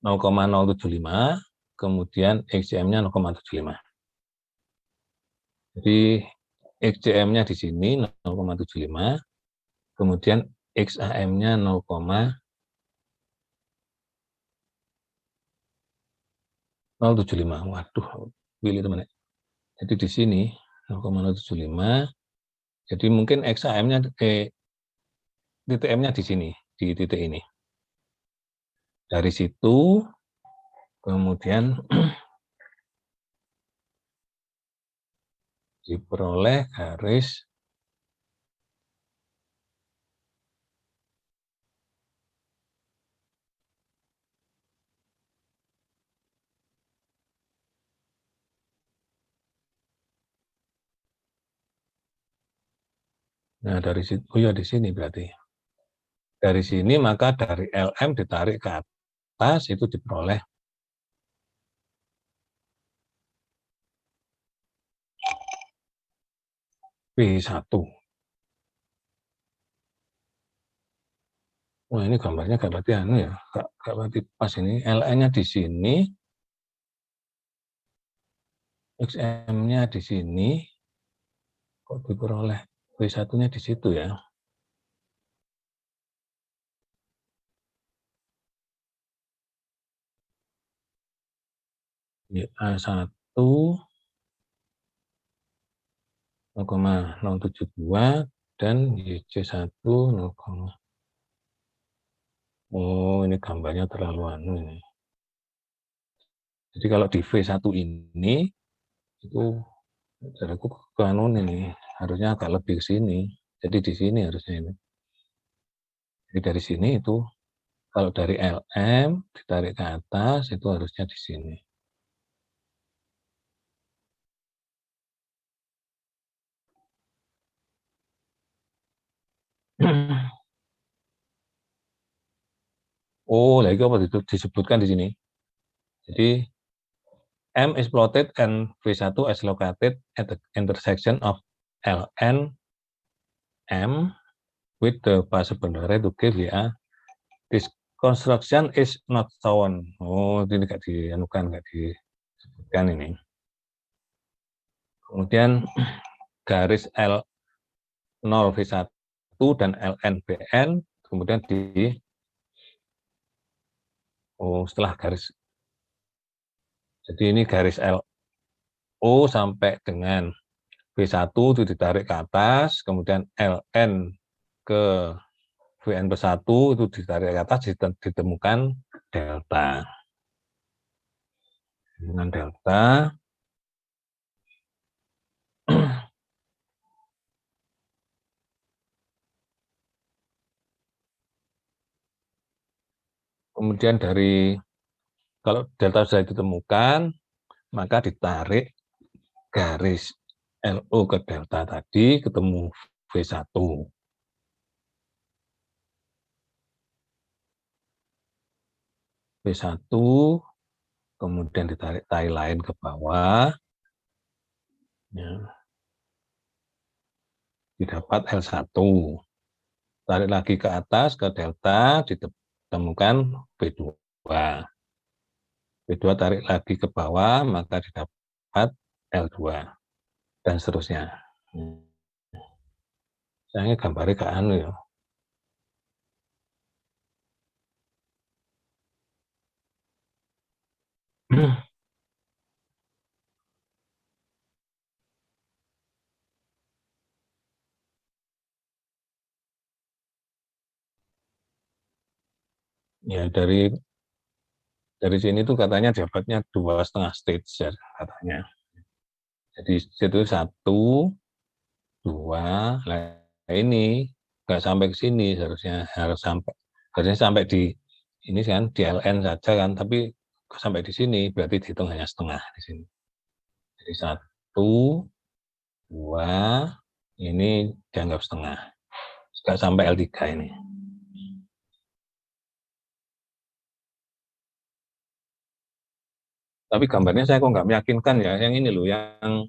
0,075, kemudian XCM-nya 0,75. Jadi XCM-nya di sini 0,75, kemudian XAM-nya 0,075. Waduh, pilih teman. Jadi di sini 0,075. Jadi mungkin XAM-nya titik M-nya di sini, di titik ini. Dari situ kemudian diperoleh garis Nah, dari situ, oh ya di sini berarti. Dari sini maka dari LM ditarik ke atas itu diperoleh P1. Wah, ini gambarnya gak berarti anu ya, gak berarti pas ini. LN-nya di sini, XM-nya di sini, kok diperoleh P1-nya di situ ya. YA1 0,072 dan YC1 0, oh ini gambarnya terlalu anu ini. Jadi kalau di V1 ini itu aku ke anu ini harusnya agak lebih ke sini. Jadi di sini harusnya ini. Jadi dari sini itu kalau dari LM ditarik ke atas itu harusnya di sini. Oh, lagi apa disebutkan di sini. Jadi M is plotted and V1 is located at the intersection of LN M with the base boundary to give ya. This construction is not shown. Oh, ini nggak dianukan, nggak disebutkan ini. Kemudian garis L0 V1 dan LNBN kemudian setelah garis. Jadi ini garis LO sampai dengan V1 itu ditarik ke atas, kemudian LN ke VN+1 itu ditarik ke atas, ditemukan delta. Dengan delta, kemudian kalau delta sudah ditemukan, maka ditarik garis LO ke delta tadi, ketemu V1. V1, kemudian ditarik tie line ke bawah, ya, didapat L1. Tarik lagi ke atas, ke delta, ditemukan V2. V2 tarik lagi ke bawah, maka didapat L2. Dan seterusnya. Saya gambarnya ke anu ya. Ya dari sini tuh katanya dapatnya 2,5 stage ya, katanya. Jadi itu 1, 2, nah ini nggak sampai ke sini harusnya sampai di ini kan di LN saja kan, tapi sampai di sini berarti dihitung hanya setengah di sini. Jadi 1, 2, ini dianggap setengah, nggak sampai L3 ini. Tapi gambarnya saya kok nggak meyakinkan ya, yang ini loh, yang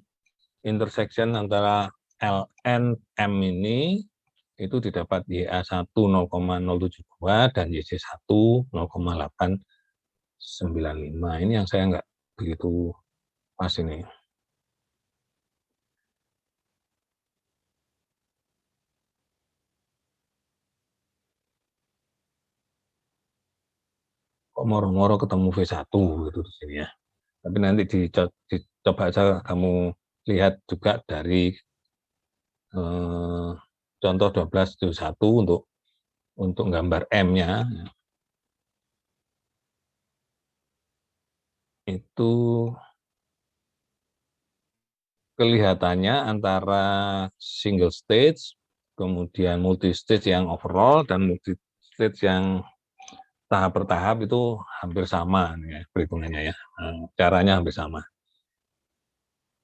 intersection antara LN M ini itu didapat YA1 0,072 dan YC1 0,895. Ini yang saya nggak begitu pas ini. Kok moro-moro ketemu V1 gitu di sini ya. Tapi nanti dicoba aja kamu lihat juga dari contoh 12.1 untuk gambar M-nya. Itu kelihatannya antara single stage, kemudian multi stage yang overall, dan multi stage yang tahap bertahap itu hampir sama ya, perhitungannya ya. Caranya hampir sama.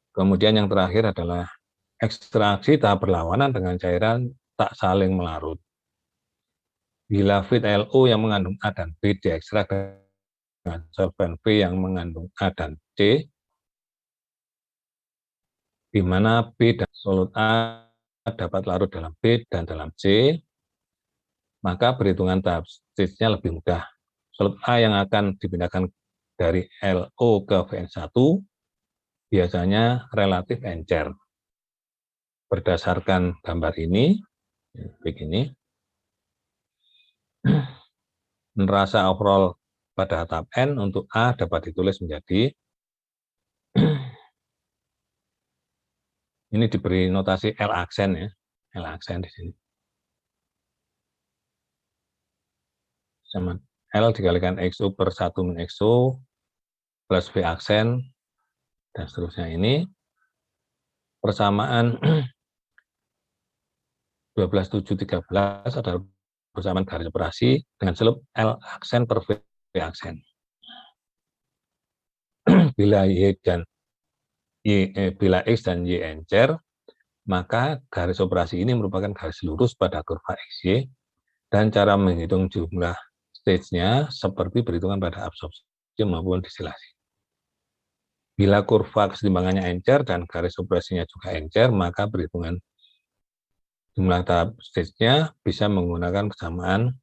Kemudian yang terakhir adalah ekstraksi tahap berlawanan dengan cairan tak saling melarut. Bila feed LO yang mengandung A dan B diekstrak dengan solvent V yang mengandung A dan C, di mana B dan solut A dapat larut dalam B dan dalam C, maka perhitungan tahap stage-nya lebih mudah. Solut A yang akan dipindahkan dari LO ke VN1 biasanya relatif encer. Berdasarkan gambar ini, begini, rasa overall pada tahap N untuk A dapat ditulis menjadi, ini diberi notasi L aksen ya, L aksen di sini. Sama L dikalikan XO per 1 min XO plus V aksen, dan seterusnya ini. Persamaan 12,713 adalah persamaan garis operasi dengan slope L aksen per V aksen. Bila bila X dan Y encer, maka garis operasi ini merupakan garis lurus pada kurva XY, dan cara menghitung jumlah stage-nya seperti perhitungan pada absorpsi maupun distilasi. Bila kurva kesetimbangannya encer dan garis operasinya juga encer, maka perhitungan jumlah tahap stage-nya bisa menggunakan persamaan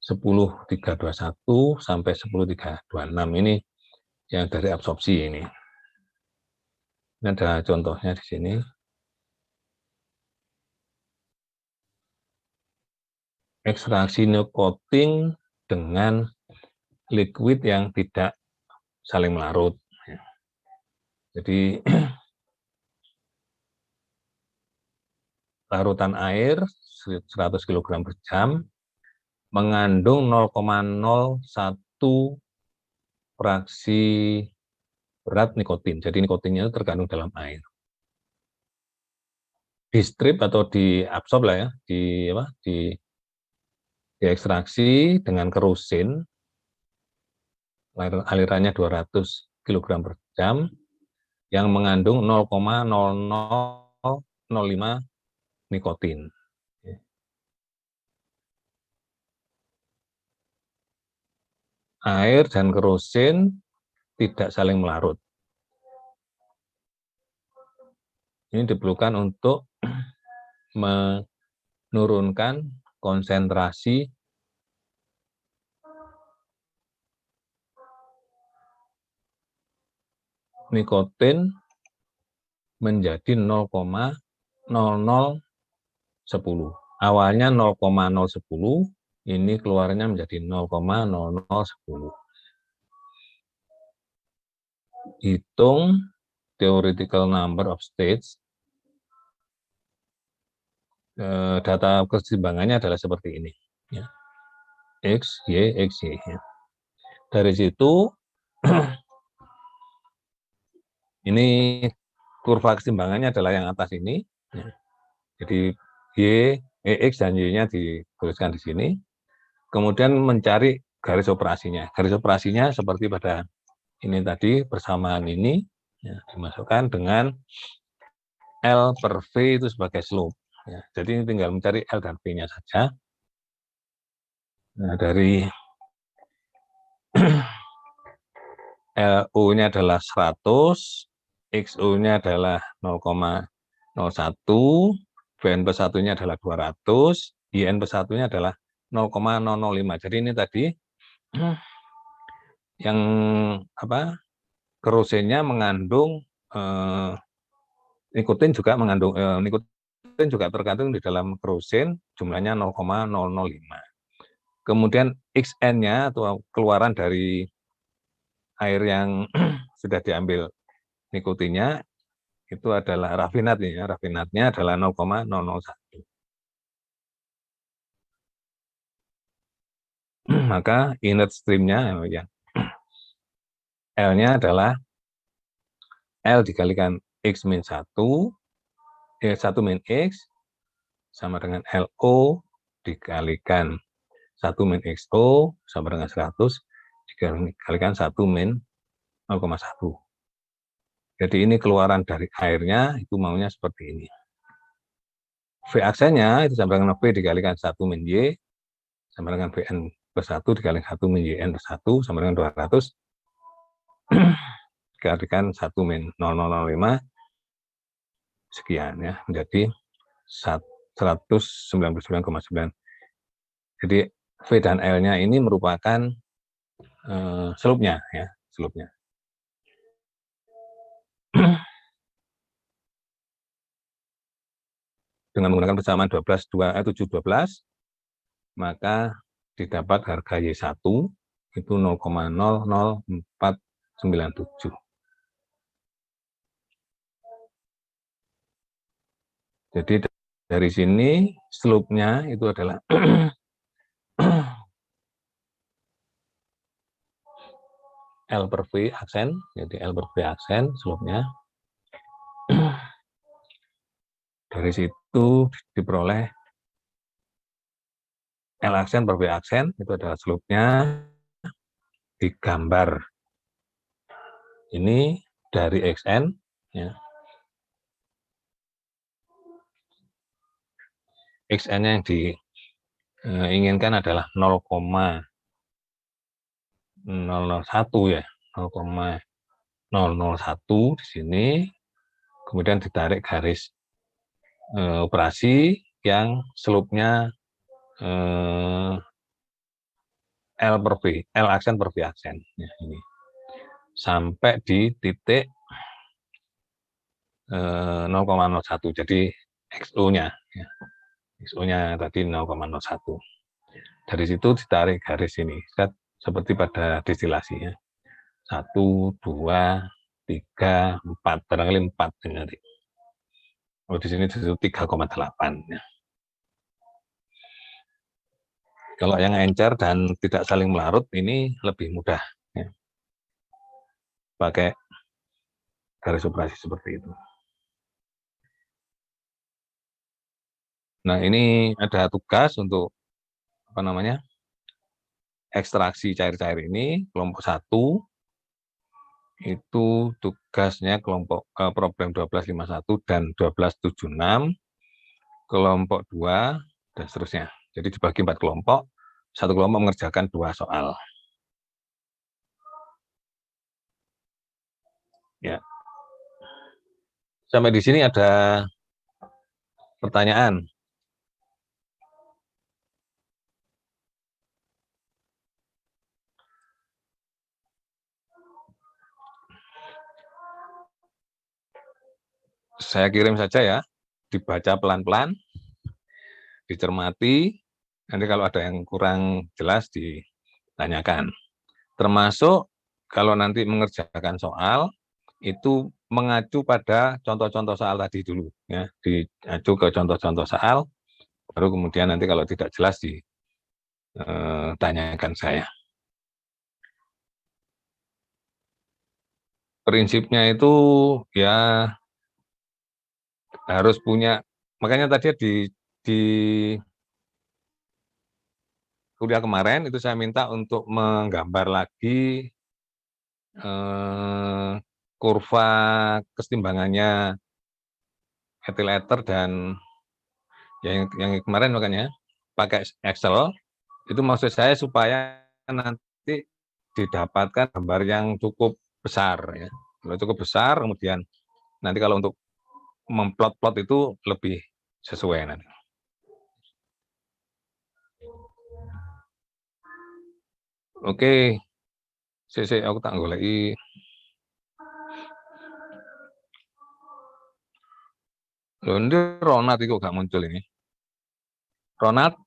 10,321 sampai 10,326. Ini yang dari absorpsi ini. Ini ada contohnya di sini. Ekstraksi nikotin dengan liquid yang tidak saling melarut. Jadi larutan air 100 kg per jam mengandung 0,01 fraksi berat nikotin. Jadi nikotinnya itu terkandung dalam air. Di strip atau diabsorb lah ya, diekstraksi dengan kerusin, alirannya 200 kg per jam, yang mengandung 0,0005 nikotin. Air dan kerusin tidak saling melarut. Ini diperlukan untuk menurunkan konsentrasi nikotin menjadi 0,0010. Awalnya 0,010, ini keluarnya menjadi 0,0010. Hitung theoretical number of states. Data keseimbangannya adalah seperti ini. X, Y, X, Y. Dari situ, ini kurva keseimbangannya adalah yang atas ini. Jadi Y, X dan Y-nya dituliskan di sini. Kemudian mencari garis operasinya. Garis operasinya seperti pada ini tadi, persamaan ini dimasukkan dengan L per V itu sebagai slope. Jadi ini tinggal mencari L dan V-nya saja. Nah, dari LO-nya adalah 100, XO-nya adalah 0,01, VN plus 1-nya adalah 200, IN plus 1-nya adalah 0,005. Jadi ini tadi yang kerusinnya mengandung nikotin juga mengandung nikotin juga terkandung di dalam kerusin, jumlahnya 0,005. Kemudian XN-nya atau keluaran dari air yang sudah diambil nikotinnya itu adalah rafinatnya. Rafinatnya adalah 0,001. Maka inert stream-nya ya, L-nya adalah L dikalikan X min 1, 1 min X sama dengan LO dikalikan 1 min XO sama dengan 100 dikalikan 1 min 0,1. Jadi ini keluaran dari airnya itu maunya seperti ini. V aksennya itu sama dengan V dikalikan 1 min Y, sama dengan Vn plus 1 dikalikan 1 min Yn plus 1, sama dengan 200, dikalikan 1 min 0005, sekian ya, menjadi 199,9. Jadi V dan L-nya ini merupakan slope-nya ya, slope-nya. Dengan menggunakan persamaan 7, 12, maka didapat harga Y1 itu 0,00497. Jadi dari sini slope-nya itu adalah L per V aksen, jadi L per V aksen slope-nya. Dari situ diperoleh L aksen per V aksen, itu adalah slope-nya digambar. Ini dari XN, ya. XN yang diinginkan adalah 0,001 ya, 0,001 di sini, kemudian ditarik garis operasi yang slope-nya L per V, L aksen per V aksen, ya, ini sampai di titik 0,01, jadi XO-nya, ya. XO-nya tadi 0,01. Dari situ ditarik garis ini, seperti pada destilasi ya. 1, 2, 3, 4, barangkali 4 nanti. Oh, di sini itu 3,8 ya. Kalau yang encer dan tidak saling melarut ini lebih mudah ya. Pakai garis operasi seperti itu. Nah, ini ada tugas untuk apa namanya? Ekstraksi cair-cair ini, kelompok 1 itu tugasnya kelompok problem 1251 dan 1276, kelompok 2 dan seterusnya. Jadi dibagi 4 kelompok, satu kelompok mengerjakan 2 soal. Ya. Sampai di sini ada pertanyaan. Saya kirim saja ya, dibaca pelan-pelan, dicermati, nanti kalau ada yang kurang jelas ditanyakan. Termasuk kalau nanti mengerjakan soal, itu mengacu pada contoh-contoh soal tadi dulu. Ya, diacu ke contoh-contoh soal, baru kemudian nanti kalau tidak jelas ditanyakan saya. Prinsipnya itu ya harus punya, makanya tadi di kuliah kemarin itu saya minta untuk menggambar lagi kurva kesetimbangannya ethyl ether dan yang kemarin makanya pakai Excel, itu maksud saya supaya nanti didapatkan gambar yang cukup besar ya. Kalau cukup besar kemudian nanti kalau untuk memplot-plot itu lebih sesuai nanti. Oke, aku tak goleki. Loh, ini Ronald itu gak muncul ini. Ronald?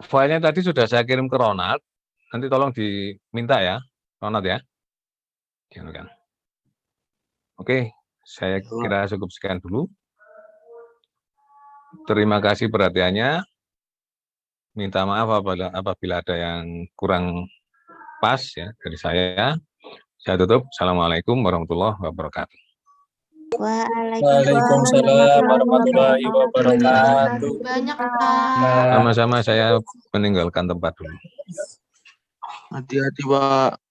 Filenya tadi sudah saya kirim ke Ronald. Nanti tolong diminta ya, Ronald ya. Oke, saya kira cukup sekian dulu. Terima kasih perhatiannya. Minta maaf apabila ada yang kurang pas ya dari saya. Saya tutup. Assalamualaikum warahmatullahi wabarakatuh. Waalaikumsalam warahmatullahi wabarakatuh. Banyak, Pak. Sama-sama, saya meninggalkan tempat dulu. Hati-hati, Pak.